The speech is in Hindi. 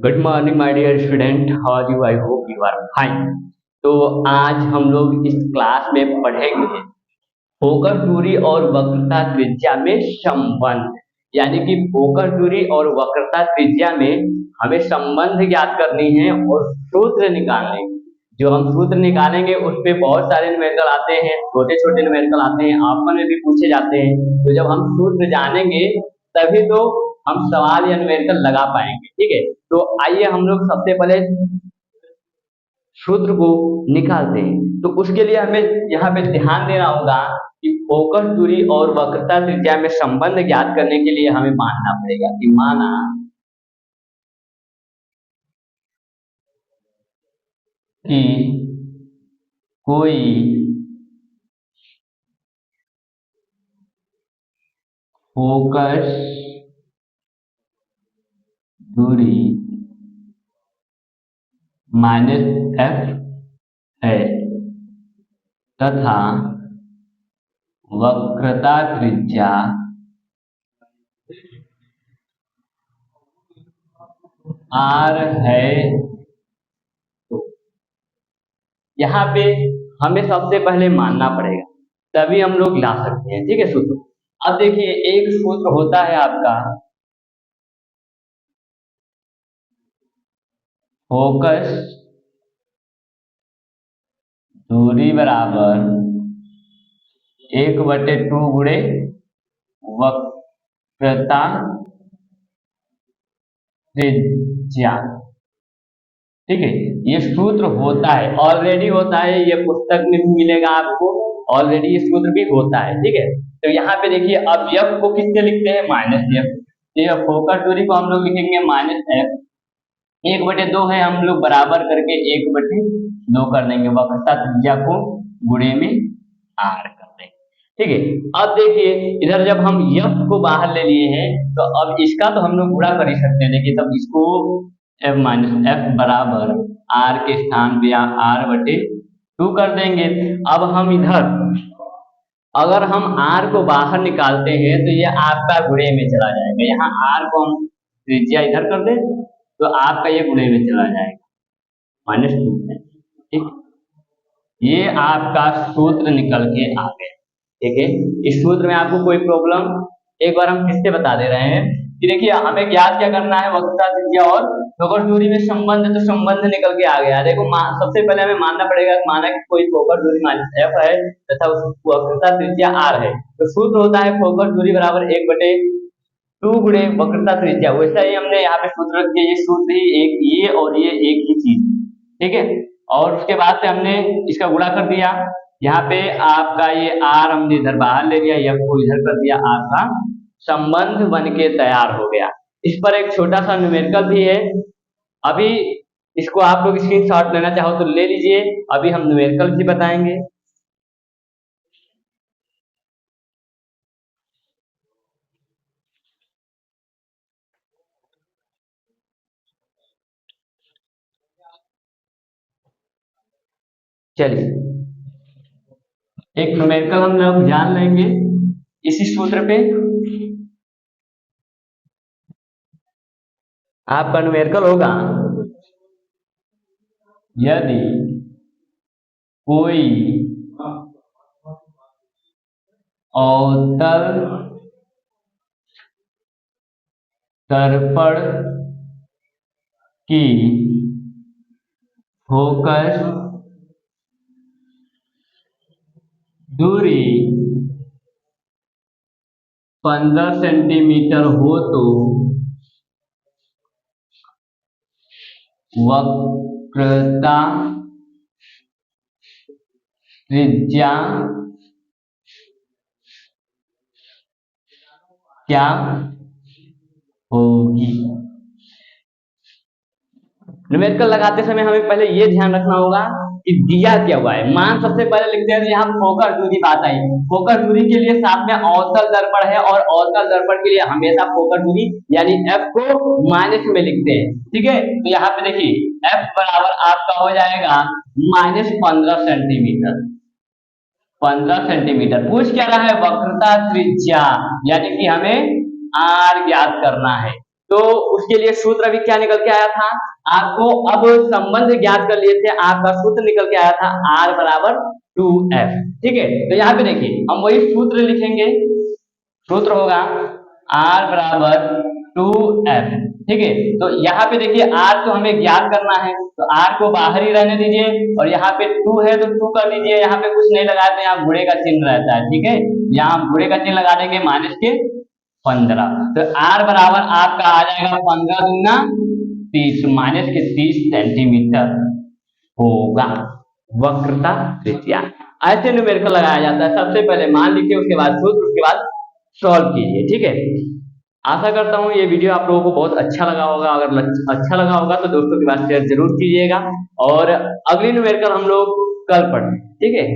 Good morning my dear student, how are you? I hope you are fine. तो आज हम लोग इस क्लास में पढ़ेंगे फोकस दूरी और वक्रता त्रिज्या में संबंध। यानी कि फोकस दूरी और वक्रता त्रिज्या में हमें संबंध ज्ञात करनी है और सूत्र निकालने हैं। जो हम सूत्र निकालेंगे उस पे बहुत सारे न्यूमेरिकल आते हैं, छोटे छोटे न्यूमेरिकल आते हैं, आपस में भी पूछे जाते हैं। तो जब हम सूत्र जानेंगे तभी तो हम सवाल या न्यूमेरिकल लगा पाएंगे। ठीक है, तो आइए हम लोग सबसे पहले सूत्र को निकालते हैं। तो उसके लिए हमें यहाँ पे ध्यान देना होगा कि फोकस दूरी और वक्रता त्रिज्या में संबंध ज्ञात करने के लिए हमें मानना पड़ेगा कि माना कि कोई फोकस दूरी -f है तथा वक्रता त्रिज्या r है। तो यहाँ पे हमें सबसे पहले मानना पड़ेगा, तभी हम लोग ला सकते हैं। ठीक है सूत्र। अब देखिए, एक सूत्र होता है आपका फोकस दूरी बराबर 1/2 गुणे वक्रता त्रिज्या। ठीक है, ये सूत्र होता है, ऑलरेडी होता है, ये पुस्तक में भी मिलेगा आपको। ऑलरेडी ये सूत्र भी होता है। ठीक है, तो यहाँ पे देखिए, अब f को किससे लिखते हैं? -f। तो फोकस दूरी को हम लोग लिखेंगे -f। 1/2 है, हम लोग बराबर करके 1/2 कर देंगे, वक्रता त्रिज्या को गुणे में r कर देंगे। ठीक है, अब देखिए इधर जब हम f को बाहर ले लिए हैं तो अब इसका तो हम लोग गुणा कर ही सकते हैं। देखिए, तब इसको f बराबर r के स्थान पे r/2 कर देंगे। अब हम इधर अगर हम r को बाहर निकालते हैं तो ये आपका गुणे में चला जाएगा। यहाँ r को हम त्रिज्या इधर कर दें तो आपका ये गुणे में चला जाएगा -2 में। ठीक, ये आपका सूत्र निकल के आ गया। ठीक है, इस सूत्र में आपको कोई प्रॉब्लम? एक बार हम फिर से बता दे रहे हैं कि देखिए, हमें ज्ञात क्या करना है? वक्रता त्रिज्या और फोकस दूरी में संबंध। तो संबंध निकल के आ गया। देखो, सबसे पहले हमें मानना पड़ेगा, माना कि कोई फोकस दूरी -f है तथा वक्रता त्रिज्या r है। तो सूत्र होता है फोकस दूरी बराबर 1/2 गुणे वक्रता त्रिज्या। वैसा ही हमने यहाँ पे सूत्र रख दिया। ये सूत्र ही एक, ये और ये एक ही चीज। ठीक है, और उसके बाद से हमने इसका गुणा कर दिया। यहाँ पे आपका ये r हमने इधर बाहर ले लिया, f को इधर कर दिया, r का संबंध बन के तैयार हो गया। इस पर एक छोटा सा न्यूमेरिकल भी है, अभी इसको आप लोग स्क्रीनशॉट लेना चाहो तो ले लीजिए। अभी हम न्यूमेरिकल भी बताएंगे। चलिए, एक न्यूमेरिकल हम लोग जान लेंगे इसी सूत्र पे। आपका न्यूमेरिकल होगा, यदि कोई अवतल दर्पण की फोकस दूरी 15 सेंटीमीटर हो तो वक्रता त्रिज्या क्या होगी? न्यूमेरिकल लगाते समय हमें पहले ये ध्यान रखना होगा कि दिया क्या हुआ है। मान सबसे पहले लिखते हैं, यहाँ फोकस दूरी बात आई। फोकस दूरी के लिए साथ में अवतल दर्पण है और अवतल दर्पण के लिए हमेशा फोकस दूरी यानी f को माइनस में लिखते हैं। ठीक है, तो यहाँ पे देखिए f बराबर आपका हो जाएगा -15 सेंटीमीटर। 15 सेंटीमीटर। पूछ क्या रहा है? वक्रता त्रिज्या, यानी कि हमें आर ज्ञात करना है। तो उसके लिए सूत्र अभी क्या निकल के आया था आपको? अब संबंध ज्ञात कर लिए थे, आपका सूत्र निकल के आया था R बराबर 2F। ठीक है, तो यहाँ पे देखिए हम वही सूत्र लिखेंगे। सूत्र होगा R बराबर 2F। ठीक है, तो यहाँ पे देखिए R तो हमें ज्ञात करना है, तो R को बाहर ही रहने दीजिए, और यहाँ पे 2 है तो 2 कर दीजिए। यहाँ पे कुछ नहीं लगाते, यहाँ गुणे का चिन्ह रहता है। ठीक है, यहाँ हम गुणे का चिन्ह लगा देंगे, माइनस के 15। तो R बराबर आपका आ जाएगा 15 दूना 30, माइनस के 30 सेंटीमीटर होगा वक्रता त्रिज्या। ऐसे न्यूमेरिकल लगाया जाता है। सबसे पहले मान लिखिए, उसके बाद सूत्र, उसके बाद सॉल्व कीजिए। ठीक है, आशा करता हूँ ये वीडियो आप लोगों को बहुत अच्छा लगा होगा। अगर अच्छा लगा होगा तो दोस्तों के पास शेयर जरूर कीजिएगा, और अगली न्यूमेरिकल हम लोग कल पढ़ें। ठीक है।